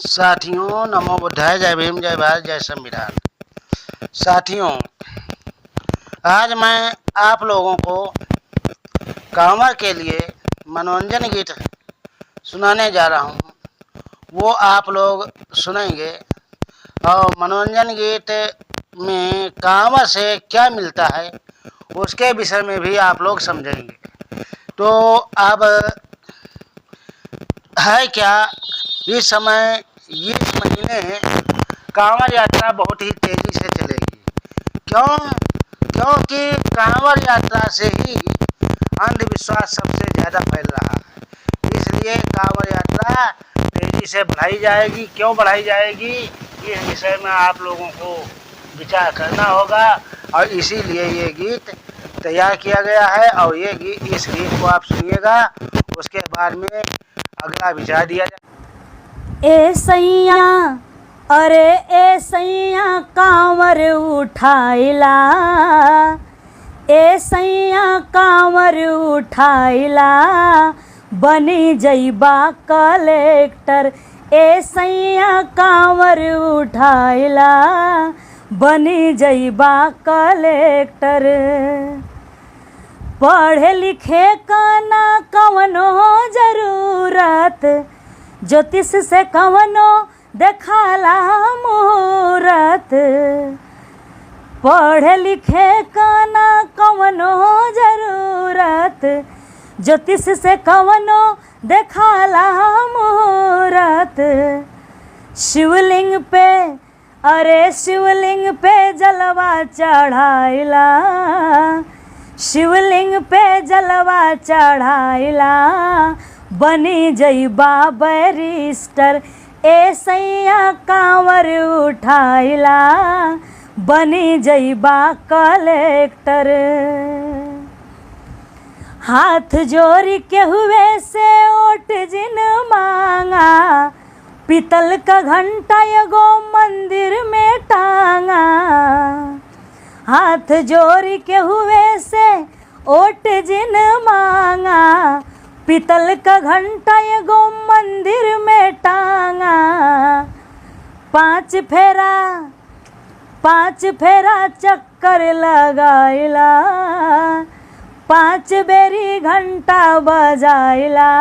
साथियों, नमो बुद्धाय, जय भीम, जय भारत, जय संविधान। साथियों, आज मैं आप लोगों को कांवड़ के लिए मनोरंजन गीत सुनाने जा रहा हूँ। वो आप लोग सुनेंगे और मनोरंजन गीत में कांवड़ से क्या मिलता है उसके विषय में भी आप लोग समझेंगे। तो अब है क्या, इस समय इस महीने कांवड़ यात्रा बहुत ही तेजी से चलेगी। क्योंकि कांवड़ यात्रा से ही अंधविश्वास सबसे ज़्यादा फैल रहा है। इसलिए कांवड़ यात्रा तेजी से बढ़ाई जाएगी। क्यों बढ़ाई जाएगी, इस विषय में आप लोगों को विचार करना होगा और इसीलिए ये गीत तैयार किया गया है। और इस गीत को आप सुनिएगा, उसके बाद में अगला विचार दिया जाए। ए सैया, अरे ए सैया कांवर उठाइला, ए सैया कांवर उठाइला, बनी जइबा कलेक्टर। ए सैया कांवर उठाइला, बनी जइबा कलेक्टर। पढ़े लिखे का ना कवनो जरूरत, ज्योतिष से कवनो देखाला मुहूर्त। पढ़े लिखे का ना कवनो जरूरत, ज्योतिष से कवनो देखाला मुहूर्त। शिवलिंग पे, अरे शिवलिंग पे जलवा चढ़ाइला, शिवलिंग पे जलवा चढ़ाइला, बनी जइबा बैरिस्टर। ए सैया कांवर उठाइला, बनी जइबा कलेक्टर। हाथ जोड़ के हुए से ओट जिन मांगा, पीतल का घंटा एगो मंदिर में टांगा। हाथ जोड़ के हुए से ओट जिन मांगा, पीतल का घंटा एगो मंदिर में टांगा। पांच फेरा चक्कर लगाइला, 5 बेरी घंटा बजाइला,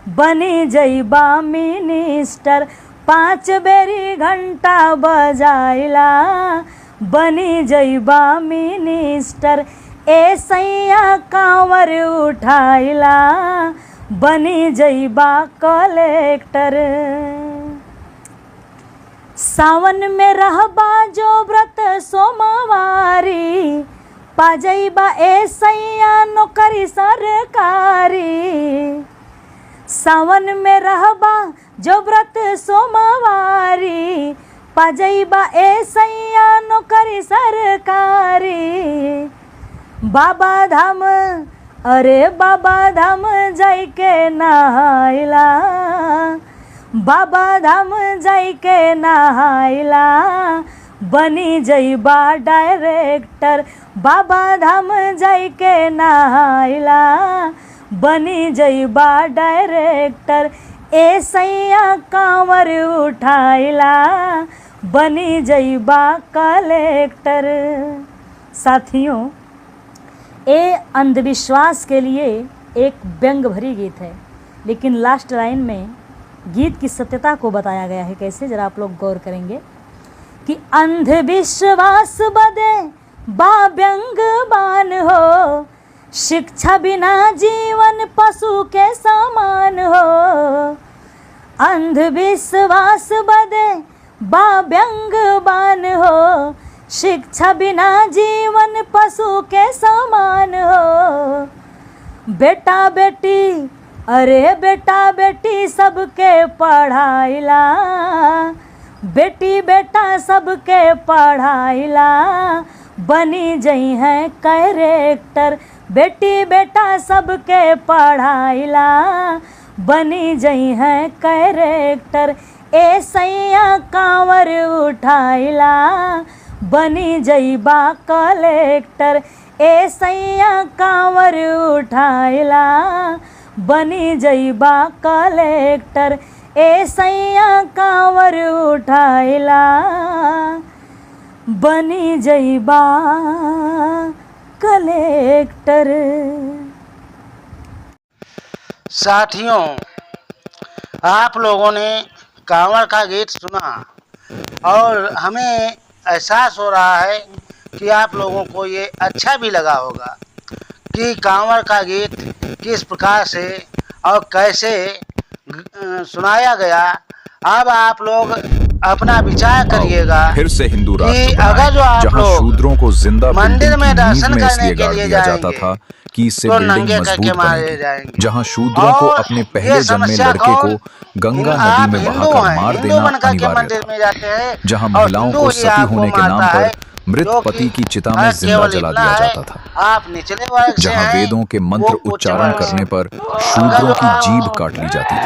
बनी जइबा मिनिस्टर। 5 बेरी घंटा बजाइला, बनी जइबा मिनिस्टर। ए सैया कांवर उठाइला, बनी जइबा कलेक्टर। सावन में रहबा जो व्रत सोमवारी, पा जइबा ए सैया नौकरी सरकारी। सावन में रहबा जो व्रत सोमवारी, पा जइबा ए सैया नौकरी सरकारी। बाबा धाम, अरे बाबा धाम जाइके नहाइला, बाबा धाम जाइके नहाइला, बनी जइबा डायरेक्टर। बाबा धाम जाइके नहाइला, बनी जइबा डायरेक्टर। ए सैया कांवर उठाइला, बनी जइबा कलेक्टर। साथियों, ये अंधविश्वास के लिए एक व्यंग भरी गीत है, लेकिन लास्ट लाइन में गीत की सत्यता को बताया गया है। कैसे, जरा आप लोग गौर करेंगे कि अंधविश्वास बदे बा व्यंग बान हो, शिक्षा बिना जीवन पशु के समान हो। अंधविश्वास बदे बा व्यंग बान हो, शिक्षा बिना जीवन पशु के समान हो। बेटा बेटी, अरे बेटा बेटी सबके पढ़ाइला, बेटी बेटा सबके पढ़ाइला, बनी जई हैं कैरेक्टर। बेटी बेटा सबके पढ़ाइला, बनी जई हैं कैरेक्टर। ए सैया कांवर उठाइला, बनी जइबा कलेक्टर। ए सैया कांवर उठाइला, बनी जइबा कलेक्टर। ए सैया कांवर उठाइला बनी जइबा कलेक्टर। साथियों, आप लोगों ने कांवड़ का गीत सुना और हमें एहसास हो रहा है कि आप लोगों को ये अच्छा भी लगा होगा कि कांवड़ का गीत किस प्रकार से और कैसे सुनाया गया। अब आप लोग अपना विचार करिएगा फिर से हिंदू कि राष्ट्र अगर जो बनाएं, आप जहां लोग शूद्रों को जिंदा मंदिर में बिल्डिंग की दर्शन नींव में करने इसलिए के गाड़ लिए दिया जाता जाएंगे था कि इससे तो बिल्डिंग नंगे करके मजबूत मारे बनेगी। जाएंगे। जहां शूद्रों को और अपने ये पहले जन्मे समस्या लड़के कौन? को गंगा आप नदी में हिंदू बहाकर हैं, मार हिंदू देना बनकर के अनिवार्य मंदिर में था। जाते हैं जहां और महिलाओं हिंदू को ही सती आपको होने के नाम मारता पर है, मृत जो पति की चिता में फर्क जिंदा केवल जला इतना दिया है, जाता था। आप निचले वर्ग से जहां हैं, वेदों के मंत्र वो उच्च उच्चारण वर्ग से। करने पर अगर शूद्रों जो की आप जीभ काट ली जाती थी।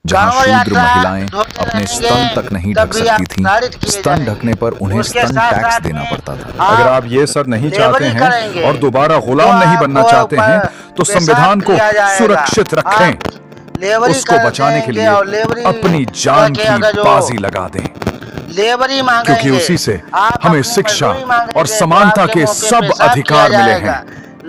जहां कांवड़ शूद्र यात्रा महिलाएं ढोते अपने रहेंगे, स्तन तक नहीं तब ढक भी सकती आप थीं, ताड़ित किए स्तन जाएंगे। ढकने पर उन्हें उसके स्तन साथ टैक्स साथ देना में पड़ता था। आप अगर आप ये सब नहीं चाहते लेबरी हैं करेंगे, और दोबारा तो गुलाम नहीं बनना आपको चाहते हैं तो पेशाब संविधान को किया जाएगा। सुरक्षित रखें। आप लेबरी उसको कर बचाने के देंगे लिए और लेबरी अपनी जान करके की अगर जो बाजी लगा दें, लेबरी मांगेंगे, क्योंकि उसी से आप हमें अपनी शिक्षा मजदूरी मांगेंगे और तो समानता आपके के मुंह पे सब पेशाब अधिकार किया मिले जाएगा, हैं।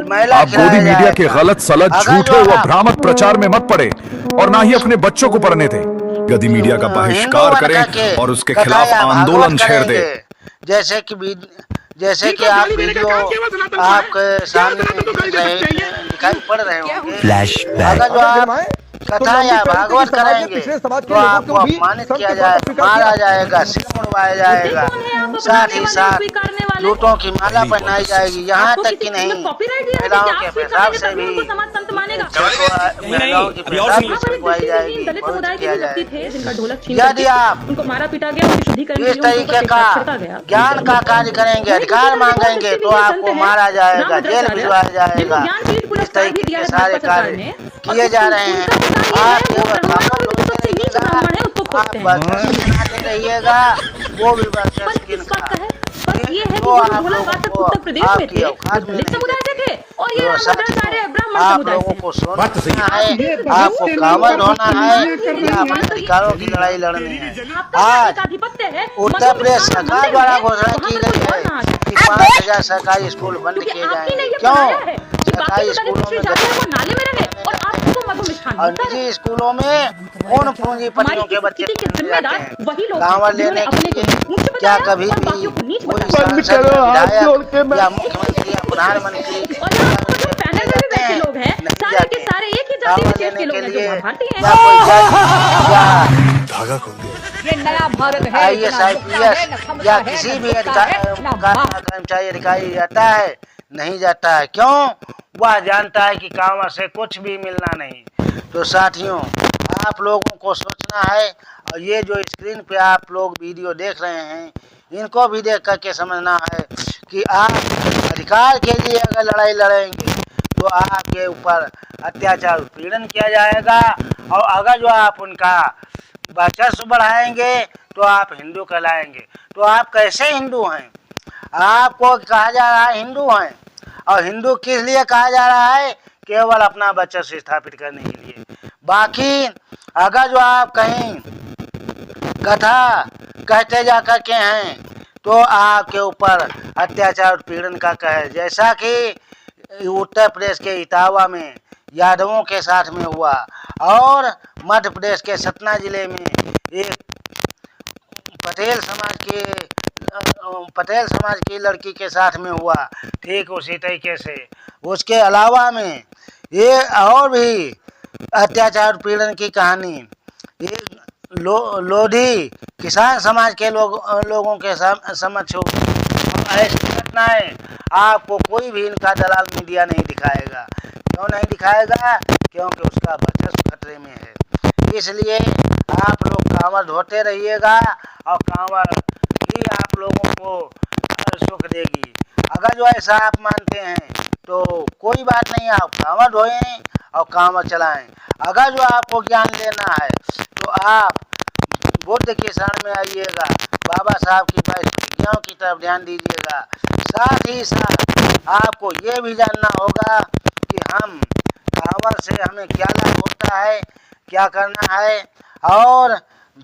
मैला आप खिलाया गोदी मीडिया के जाएगा। गलत सलत अगर झूठे जो व आप भ्रामक प्रचार में मत पड़े और ना ही अपने बच्चों को पढ़ने दें। गदी मीडिया का हिंदू बहिष्कार बनकर के करें और उसके कथा खिलाफ या आंदोलन भागवत छेड़ दें। करेंगे। जैसे कि आप वीडियो आपके सामने दिखाई पड़ रहे होंगे। अगर जो आप कथा या भागवत करेंगे तो आपको अपमानित किया जाएगा, मारा जाएगा, सिर मुड़वाया जाएगा, साथ ही साथ जूतों की माला पहनाई जाएगी। यहाँ तक कि नहीं, महिलाओं के पेशाब से भी महिलाओं की पेशाब भी छुड़वाई जाएगी, पवित्र किया जाएगा। यदि आप इस तरीके का ज्ञान का कार्य करेंगे, अधिकार मांगेंगे तो आपको मारा जाएगा, जेल भिजवाया जाएगा। इस तरीके के सारे कार्य किए जा रहे हैं। आप केवल कांवड़ ढोते रहिएगा, वो भी बस स्किन का तो आप लोगों को आपकी औकात में आप लोगों को सोचना है, आपको कांवड़ ढोना है या अपने अधिकारों की लड़ाई लड़नी है। आज उत्तर प्रदेश सरकार द्वारा घोषणा की गई है कि 5000 सरकारी स्कूल बंद किए जाएंगे। क्यों? सरकारी स्कूलों में और निजी स्कूलों में उन पूंजीपतियों के बच्चे जाते हैं कांवड़ लेने के लिए। क्या कभी भी कोई सांसद या विधायक या मुख्यमंत्री या प्रधानमंत्री लोग हैं कांवड़ लेने के लिए या कोई IAS IPS या किसी भी कर्मचारी अधिकारी जाता है? नहीं जाता है। क्यों? वह जानता है कि कांवड़ से कुछ भी मिलना नहीं। तो साथियों, आप लोगों को सोचना है और ये जो स्क्रीन पे आप लोग वीडियो देख रहे हैं, इनको भी देख करके समझना है कि आप अधिकार के लिए अगर लड़ाई लड़ेंगे तो आपके ऊपर अत्याचार उत्पीड़न किया जाएगा, और अगर जो आप उनका वर्चस्व बढ़ाएंगे तो आप हिंदू कहलाएंगे। तो आप कैसे हिंदू हैं? आपको कहा जा रहा है हिंदू हैं, और हिंदू किस लिए कहा जा रहा है? केवल अपना वर्चस्व स्थापित करने के लिए। बाकी अगर जो आप कहीं कथा कहते जा कर के हैं तो आपके ऊपर अत्याचार उत्पीड़न का कहे, जैसा कि उत्तर प्रदेश के इटावा में यादवों के साथ में हुआ और मध्य प्रदेश के सतना जिले में एक पटेल समाज की लड़की के साथ में हुआ, ठीक उसी तरीके से। उसके अलावा में ये और भी अत्याचार पीड़न की कहानी, ये लोधी किसान समाज के लोगों के समक्ष ऐसी घटनाएं आपको कोई भी इनका दलाल मीडिया नहीं दिखाएगा। क्यों नहीं दिखाएगा? क्योंकि उसका वर्चस्व खतरे में है। इसलिए आप लोग कांवड़ ढोते रहिएगा और कांवड़ ही आप लोगों को सुख देगी। अगर जो ऐसा आप मानते हैं तो कोई बात नहीं, आप कांवड़ ढोएं और कांवड़ चलाएं। अगर जो आपको ज्ञान देना है तो आप बुद्ध की शरण में आइएगा, बाबा साहब की प्रतिज्ञाओं की तरफ ध्यान दीजिएगा। साथ ही साथ आपको ये भी जानना होगा कि हम कांवड़ से हमें क्या लाभ होता है, क्या करना है। और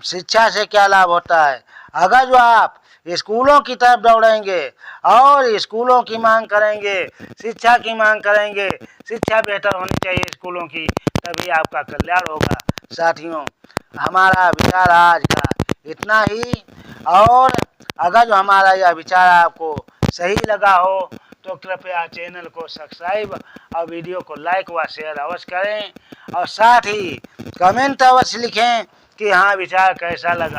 शिक्षा से क्या लाभ होता है। अगर जो आप स्कूलों की तरफ दौड़ेंगे और स्कूलों की मांग करेंगे, शिक्षा की मांग करेंगे, शिक्षा बेहतर होनी चाहिए स्कूलों की, तभी आपका कल्याण होगा। साथियों, हमारा विचार आज का इतना ही। और अगर जो हमारा यह विचार आपको सही लगा हो तो कृपया चैनल को सब्सक्राइब और वीडियो को लाइक व शेयर अवश्य करें, और साथ ही कमेंट अवश्य लिखें कि हाँ विचार कैसा लगा।